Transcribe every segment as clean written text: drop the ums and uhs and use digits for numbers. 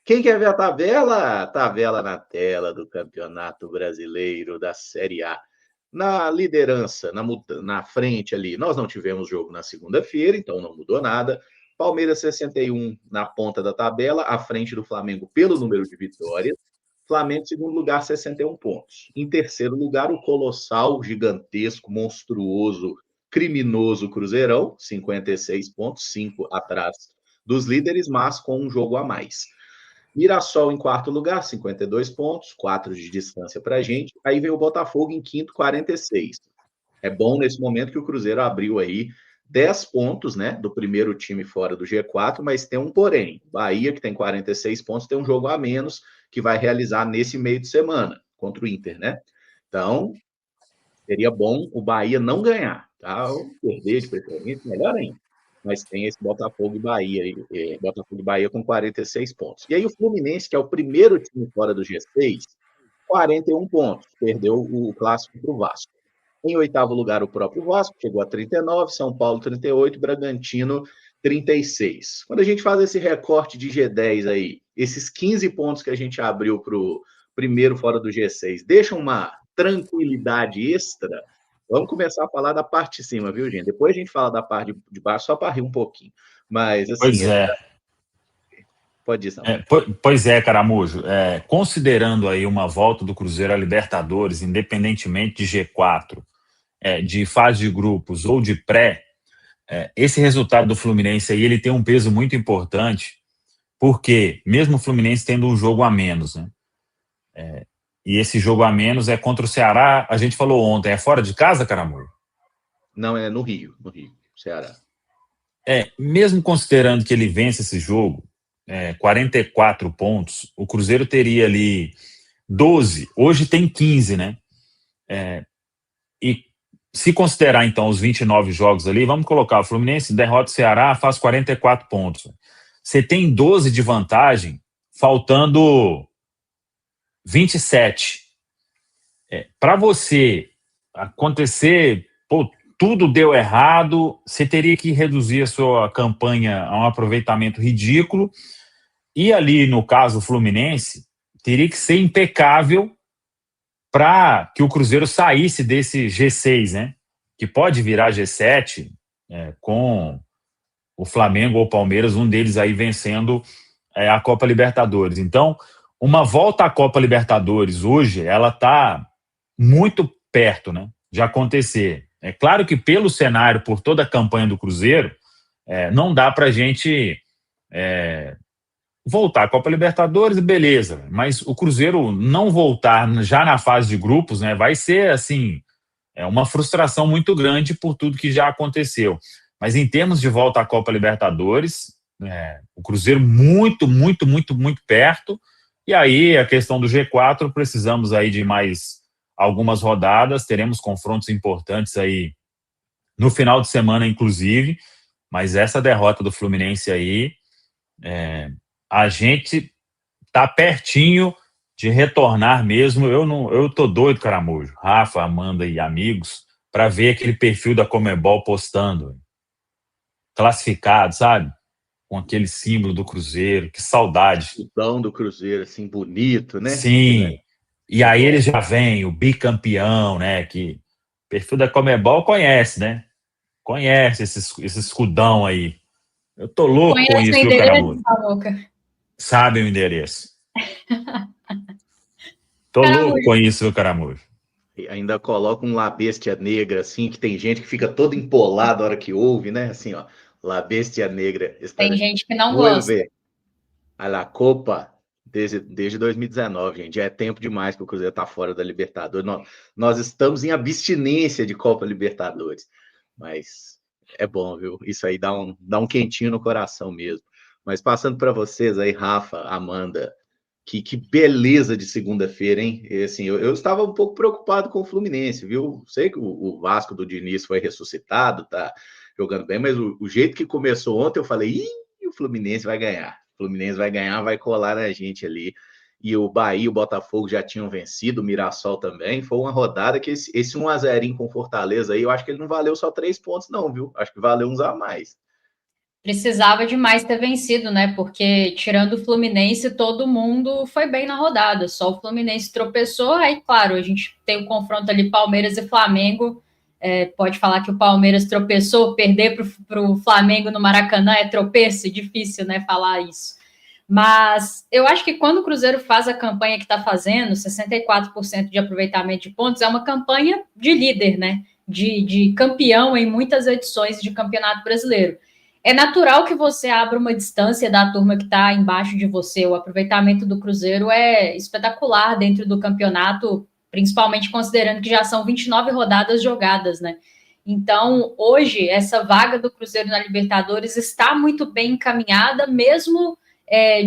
Quem quer ver a tabela? Tabela na tela do Campeonato Brasileiro da Série A. Na liderança, na frente ali, nós não tivemos jogo na segunda-feira, então não mudou nada. Palmeiras 61 na ponta da tabela, à frente do Flamengo pelo número de vitórias. Flamengo, em segundo lugar, 61 pontos. Em terceiro lugar, o colossal, gigantesco, monstruoso, criminoso Cruzeirão, 56 pontos, 5 atrás dos líderes, mas com um jogo a mais. Mirassol em quarto lugar, 52 pontos, 4 de distância para a gente. Aí vem o Botafogo em quinto, 46. É bom nesse momento que o Cruzeiro abriu aí 10 pontos, né, do primeiro time fora do G4, mas tem um porém. Bahia, que tem 46 pontos, tem um jogo a menos que vai realizar nesse meio de semana contra o Inter, né? Então, seria bom o Bahia não ganhar, tá? Ou perder de preferência, melhor ainda. Mas tem esse Botafogo e Bahia, Botafogo e Bahia com 46 pontos. E aí o Fluminense, que é o primeiro time fora do G6, 41 pontos, perdeu o clássico para o Vasco. Em oitavo lugar, o próprio Vasco, chegou a 39, São Paulo 38, Bragantino 36. Quando a gente faz esse recorte de G10 aí, esses 15 pontos que a gente abriu para o primeiro fora do G6, deixa uma tranquilidade extra. Vamos começar a falar da parte de cima, viu, gente? Depois a gente fala da parte de baixo, só para rir um pouquinho. Mas, assim, pois é. Pode ir, Samuel. Pois é, Caramujo. Considerando aí uma volta do Cruzeiro à Libertadores, independentemente de G4, de fase de grupos ou de pré, esse resultado do Fluminense aí, ele tem um peso muito importante, porque mesmo o Fluminense tendo um jogo a menos, né? E esse jogo a menos é contra o Ceará, a gente falou ontem, é fora de casa, Caramujo? Não, é no Rio, Ceará. Mesmo considerando que ele vence esse jogo, 44 pontos, o Cruzeiro teria ali 12, hoje tem 15, né? E se considerar, então, os 29 jogos ali, vamos colocar o Fluminense, derrota o Ceará, faz 44 pontos. Você tem 12 de vantagem, faltando 27. Para você acontecer, tudo deu errado, você teria que reduzir a sua campanha a um aproveitamento ridículo, e ali, no caso, o Fluminense, teria que ser impecável para que o Cruzeiro saísse desse G6, né? Que pode virar G7, com o Flamengo ou o Palmeiras, um deles aí vencendo a Copa Libertadores. Então, uma volta à Copa Libertadores hoje, ela está muito perto, né, de acontecer. É claro que pelo cenário, por toda a campanha do Cruzeiro, não dá para a gente voltar à Copa Libertadores, beleza, mas o Cruzeiro não voltar já na fase de grupos, né, vai ser assim, uma frustração muito grande por tudo que já aconteceu. Mas em termos de volta à Copa Libertadores, o Cruzeiro muito, muito, muito, muito perto. E aí a questão do G4, precisamos aí de mais algumas rodadas, teremos confrontos importantes aí no final de semana, inclusive, mas essa derrota do Fluminense aí, a gente tá pertinho de retornar mesmo. Eu tô doido, Caramujo, Rafa, Amanda e amigos, para ver aquele perfil da Conmebol postando classificado, sabe? Com aquele símbolo do Cruzeiro, que saudade. O dão do Cruzeiro, assim, bonito, né? Sim, e aí ele já vem, o bicampeão, né? Que o perfil da Conmebol conhece, né? Conhece esse escudão aí. Eu tô louco com isso, viu, Caramujo? Sabe o endereço. Tô louco com isso, viu, Caramujo? E ainda coloca um La Bestia Negra, assim, que tem gente que fica todo empolado na hora que ouve, né? Assim, ó, La Bestia Negra. Tem gente que não gosta. A la Copa desde 2019, gente. Já é tempo demais que o Cruzeiro tá fora da Libertadores. Nós estamos em abstinência de Copa Libertadores. Mas é bom, viu? Isso aí dá um quentinho no coração mesmo. Mas passando para vocês aí, Rafa, Amanda, que beleza de segunda-feira, hein? E, assim, eu estava um pouco preocupado com o Fluminense, viu? Sei que o Vasco do Diniz foi ressuscitado, tá jogando bem, mas o jeito que começou ontem, eu falei, o Fluminense vai ganhar. O Fluminense vai ganhar, vai colar na gente ali. E o Bahia e o Botafogo já tinham vencido, o Mirassol também. Foi uma rodada que esse 1-0 com Fortaleza aí, eu acho que ele não valeu só 3 pontos, não, viu? Acho que valeu uns a mais. Precisava demais ter vencido, né? Porque tirando o Fluminense, todo mundo foi bem na rodada. Só o Fluminense tropeçou. Aí, claro, a gente tem o confronto ali Palmeiras e Flamengo. Pode falar que o Palmeiras tropeçou, perder para o Flamengo no Maracanã é tropeço, difícil, né? Falar isso. Mas eu acho que quando o Cruzeiro faz a campanha que está fazendo, 64% de aproveitamento de pontos, é uma campanha de líder, né? De campeão em muitas edições de Campeonato Brasileiro. É natural que você abra uma distância da turma que está embaixo de você. O aproveitamento do Cruzeiro é espetacular dentro do campeonato, principalmente considerando que já são 29 rodadas jogadas, né? Então, hoje, essa vaga do Cruzeiro na Libertadores está muito bem encaminhada, mesmo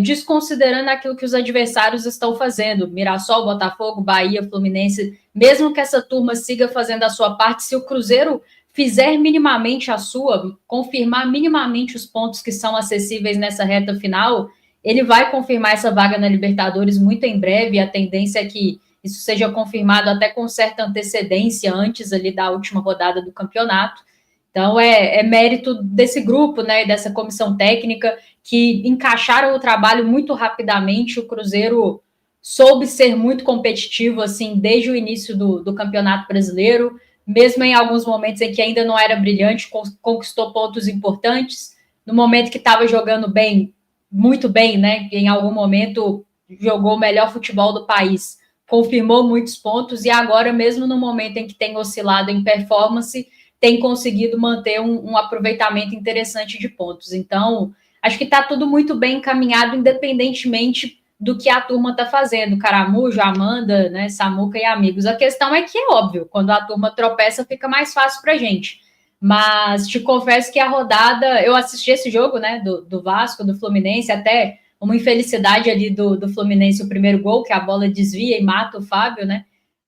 desconsiderando aquilo que os adversários estão fazendo. Mirassol, Botafogo, Bahia, Fluminense, mesmo que essa turma siga fazendo a sua parte, se o Cruzeiro fizer minimamente a sua, confirmar minimamente os pontos que são acessíveis nessa reta final, ele vai confirmar essa vaga na Libertadores muito em breve. A tendência é que isso seja confirmado até com certa antecedência antes ali da última rodada do campeonato. Então, é mérito desse grupo, né, dessa comissão técnica, que encaixaram o trabalho muito rapidamente. O Cruzeiro soube ser muito competitivo, assim, desde o início do Campeonato Brasileiro, mesmo em alguns momentos em que ainda não era brilhante, conquistou pontos importantes. No momento que estava jogando bem, muito bem, né, em algum momento jogou o melhor futebol do país, confirmou muitos pontos, e agora, mesmo no momento em que tem oscilado em performance, tem conseguido manter um aproveitamento interessante de pontos. Então, acho que está tudo muito bem encaminhado, independentemente do que a turma está fazendo. Caramujo, Amanda, né, Samuca e amigos. A questão é que é óbvio, quando a turma tropeça, fica mais fácil para a gente. Mas te confesso que a rodada, eu assisti esse jogo, né, do Vasco, do Fluminense, até uma infelicidade ali do Fluminense, o primeiro gol, que a bola desvia e mata o Fábio, né?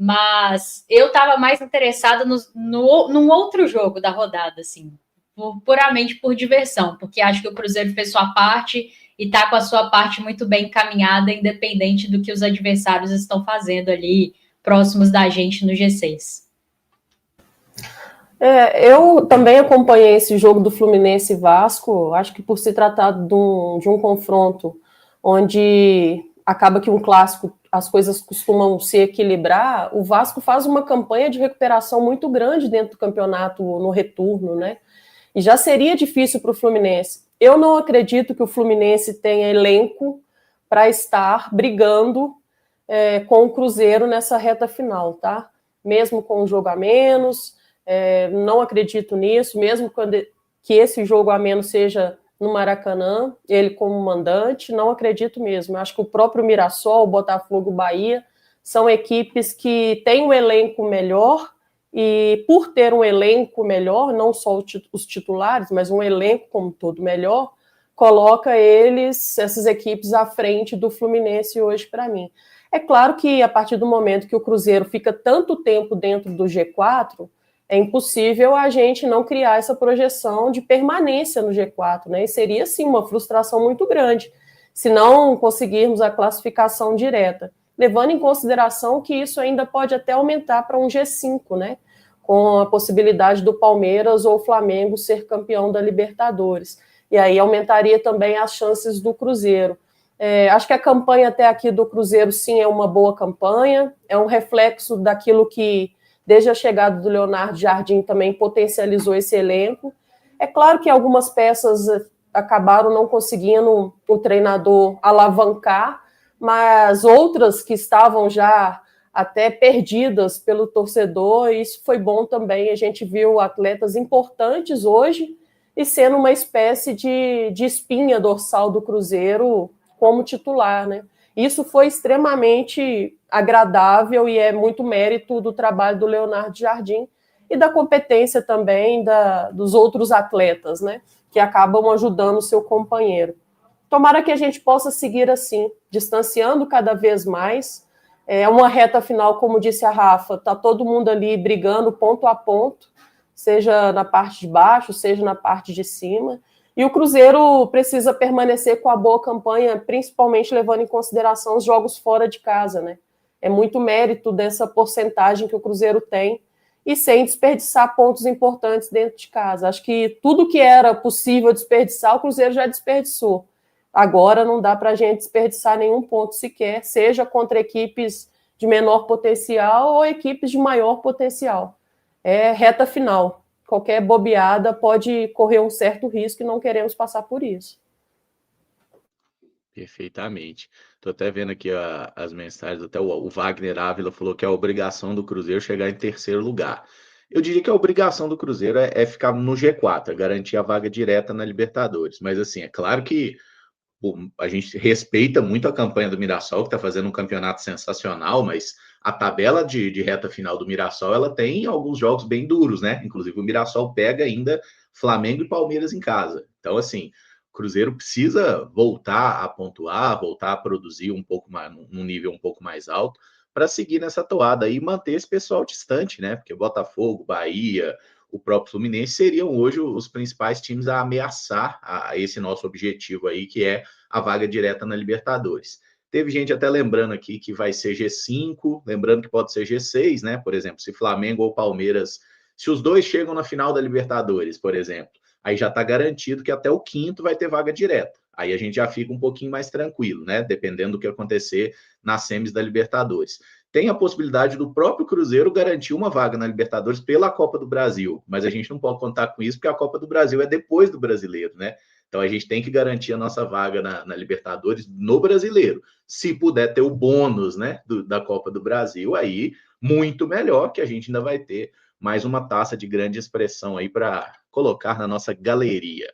Mas eu estava mais interessada num outro jogo da rodada, assim, puramente por diversão, porque acho que o Cruzeiro fez sua parte e está com a sua parte muito bem encaminhada, independente do que os adversários estão fazendo ali próximos da gente no G6. Eu também acompanhei esse jogo do Fluminense e Vasco, acho que por se tratar de um confronto onde acaba que um clássico as coisas costumam se equilibrar, o Vasco faz uma campanha de recuperação muito grande dentro do campeonato no retorno, né? E já seria difícil para o Fluminense. Eu não acredito que o Fluminense tenha elenco para estar brigando com o Cruzeiro nessa reta final, tá? Mesmo com um jogo a menos, não acredito nisso, mesmo que esse jogo a menos seja no Maracanã, ele como mandante, não acredito mesmo. Eu acho que o próprio Mirassol, o Botafogo, o Bahia, são equipes que têm um elenco melhor, e por ter um elenco melhor, não só os titulares, mas um elenco como todo melhor, coloca essas equipes à frente do Fluminense hoje para mim. É claro que a partir do momento que o Cruzeiro fica tanto tempo dentro do G4, é impossível a gente não criar essa projeção de permanência no G4, né? E seria, sim, uma frustração muito grande se não conseguirmos a classificação direta, levando em consideração que isso ainda pode até aumentar para um G5, né? Com a possibilidade do Palmeiras ou Flamengo ser campeão da Libertadores. E aí aumentaria também as chances do Cruzeiro. Acho que a campanha até aqui do Cruzeiro, sim, é uma boa campanha, é um reflexo daquilo que desde a chegada do Leonardo Jardim também potencializou esse elenco. É claro que algumas peças acabaram não conseguindo o treinador alavancar, mas outras que estavam já até perdidas pelo torcedor, isso foi bom também. A gente viu atletas importantes hoje e sendo uma espécie de espinha dorsal do Cruzeiro como titular, né? Isso foi extremamente agradável e é muito mérito do trabalho do Leonardo Jardim e da competência também dos outros atletas, né, que acabam ajudando o seu companheiro. Tomara que a gente possa seguir assim, distanciando cada vez mais. É uma reta final, como disse a Rafa, está todo mundo ali brigando ponto a ponto, seja na parte de baixo, seja na parte de cima. E o Cruzeiro precisa permanecer com a boa campanha, principalmente levando em consideração os jogos fora de casa, né? É muito mérito dessa porcentagem que o Cruzeiro tem. e sem desperdiçar pontos importantes dentro de casa. Acho que tudo que era possível desperdiçar, o Cruzeiro já desperdiçou. Agora não dá para a gente desperdiçar nenhum ponto sequer, seja contra equipes de menor potencial ou equipes de maior potencial. É reta final. Qualquer bobeada pode correr um certo risco e não queremos passar por isso. Perfeitamente. Estou até vendo aqui as mensagens, até o Wagner Ávila falou que é a obrigação do Cruzeiro chegar em terceiro lugar. Eu diria que a obrigação do Cruzeiro é ficar no G4, é garantir a vaga direta na Libertadores. Mas assim, é claro que a gente respeita muito a campanha do Mirassol, que está fazendo um campeonato sensacional, mas a tabela de reta final do Mirassol, ela tem alguns jogos bem duros, né? Inclusive o Mirassol pega ainda Flamengo e Palmeiras em casa. Então, assim, o Cruzeiro precisa voltar a pontuar, voltar a produzir um pouco mais, num nível um pouco mais alto, para seguir nessa toada e manter esse pessoal distante, né? Porque Botafogo, Bahia, o próprio Fluminense seriam hoje os principais times a ameaçar a esse nosso objetivo aí, que é a vaga direta na Libertadores. Teve gente até lembrando aqui que vai ser G5, lembrando que pode ser G6, né? Por exemplo, se Flamengo ou Palmeiras, se os dois chegam na final da Libertadores, por exemplo, aí já está garantido que até o quinto vai ter vaga direta. Aí a gente já fica um pouquinho mais tranquilo, né? Dependendo do que acontecer nas semis da Libertadores. Tem a possibilidade do próprio Cruzeiro garantir uma vaga na Libertadores pela Copa do Brasil, mas a gente não pode contar com isso, porque a Copa do Brasil é depois do Brasileiro, né? Então a gente tem que garantir a nossa vaga na Libertadores no Brasileiro. Se puder ter o bônus, né, da Copa do Brasil, aí muito melhor, que a gente ainda vai ter mais uma taça de grande expressão aí para colocar na nossa galeria.